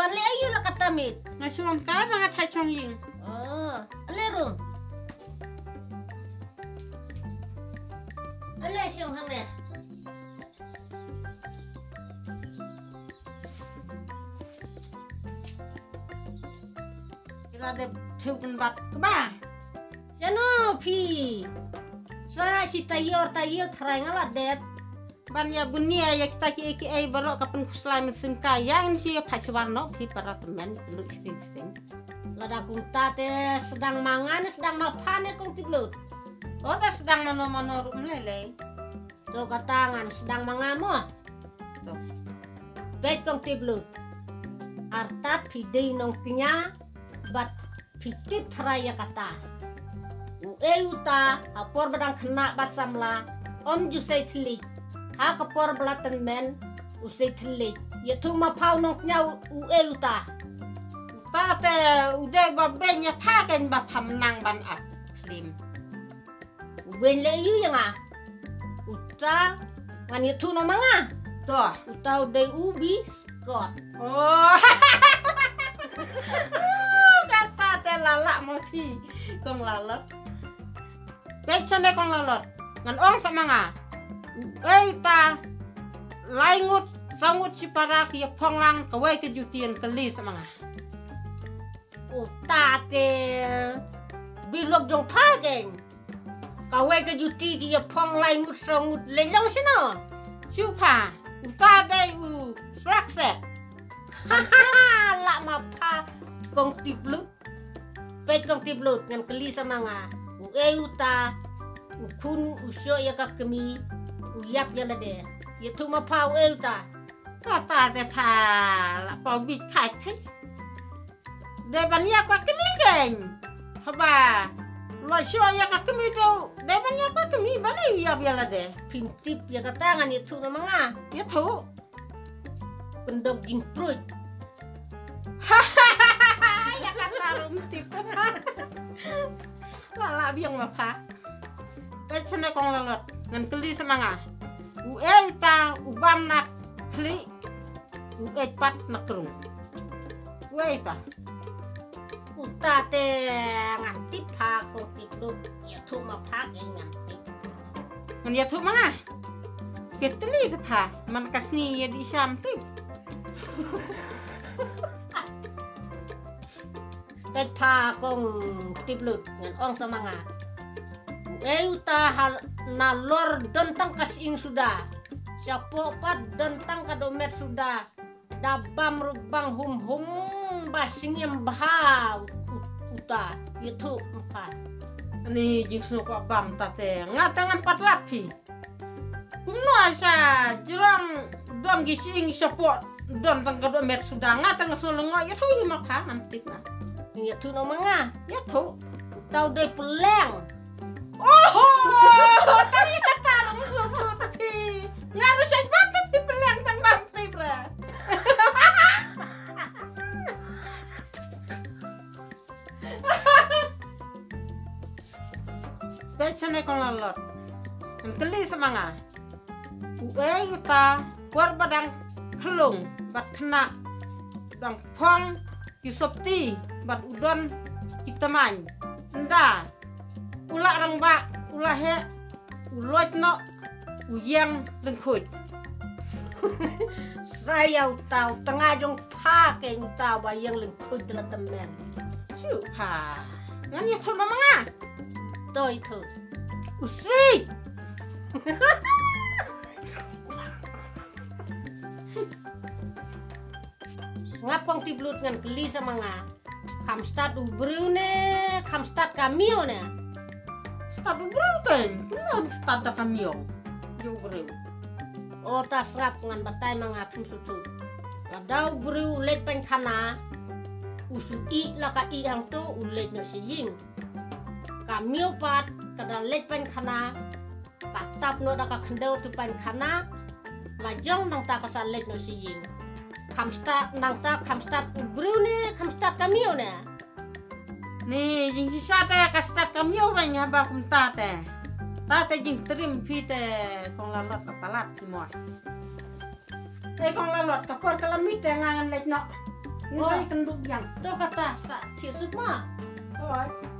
ngan le ayu la katamit. Ngasuan ka bangat hai chong ying. Alerum. Ale siang hane. Kira de theukan bat ke ba. Jano pi. Sa si tayor tharai ngala det. Ban ya bunia ya kita ki ai barok kapan kuslai mesin kaya ini sih phaswan no pi paratemen lu isting. Lada kunta te sedang mangan sedang mapan kong tiblut. Oh dah sedang mano-mano lele. Tuh katangan sedang mangamo. Tuh. Bet kong tiblut. Arta pidei nong pinya bat pitip tharaya kata. Uta apor badang kena basamla om jusai tili. Ha kapor belatan men usai tili. Ya tu mapau nong pinya uta. Tate udah babenya paken ba pamnang ban ap film. Wen le yu yang uta ngan itu no manga. Tuh. Uta udah ubi skot. Oh. Kata te lalak mati kong lalot. Becone kong lalot. Ngan ong sama nga. Ta laingut sangut si para ki phonglang kawai ke jutian keli sama nga. Uta te bilog jong pageng. Kawai ke juti ki phong laingut sangut lelong sino. Siupa. Uta dai u slakse. Lak mapa kong tiblut. Pet kong tiblut ngan keli sama nga. Uta ukun usyo ya kakemi uyap ya lade. Ya tu mapa uta. Kata te pa la pa bit khai phik. De banya pa kemi geng. Haba. Lo syo ya kakemi tu de banya pa kemi bale uyap ya lade. Pintip ya katangan ya tu namanga. Ya tu. Pendok jing prut. Ya kata rumtip pa. Lala biang mapa. Becone kong lalot ngan keli semanga. Ta ubam nak kli. Pat nak kerung. Ta. Uta te ngati pa kong tiblut ya tu mapa ngam. Ngan ya tu manga. Keteli te pa man kasni ya di syam tip. Pet pa kong tiblut ngan ong samanga. Uta hal nalor dentang kasing sudah. Siapo pat dentang kadomet sudah. Dabam rubang hum basing yang bahau. Uta itu empat. Ni jiksu ko bam tate ngatang empat lapi. Kumno asa jurang don gising support don tang kadomet sudah ngatang sulungo ya tu maka amtik na. Ya tu namanya. Ya tu. Tau deh peleng. Oh, tadi kata musuh tapi ngaruh saya bam tapi peleng tang bam tibra. Becone kong lalot. Keli semanga. Uta kuar badang kelung bat kena dang pong kisopti bat udon kita man. Nda ula rang ba ula he ulot no uyang lengkut. Saya tahu tengah jong pakai tahu bayang lengkut dalam temen. Siupa. Ngan ya tu namanga. Tuh itu. Usi. Ngap kong tiblut ngan keli sama nga. Kam start ubriu ne, kam start kamio ne. Start ubreu kan. Kenapa start kamio? Yo ubreu. O tas rap ngan batai mangapim sutu. Ladau ubriu let pen kana. Usu i laka i hang tu ulet no siying. Kamio pat kada let pen kana. Katap no daka kendau tu pen kana. Lajong nang ta kasa let no siying. Kamsta nang ta kamsta ubriu ne, kamsta kamio ne. Ni jing si sata ka start kamio banyak ba kum tate. Tate jing trim pite kong lalot kapalat semua. Kong lalot kapor kalamite ngangan let no. Ini saya kenduk yang. to kata sa ti semua Alright.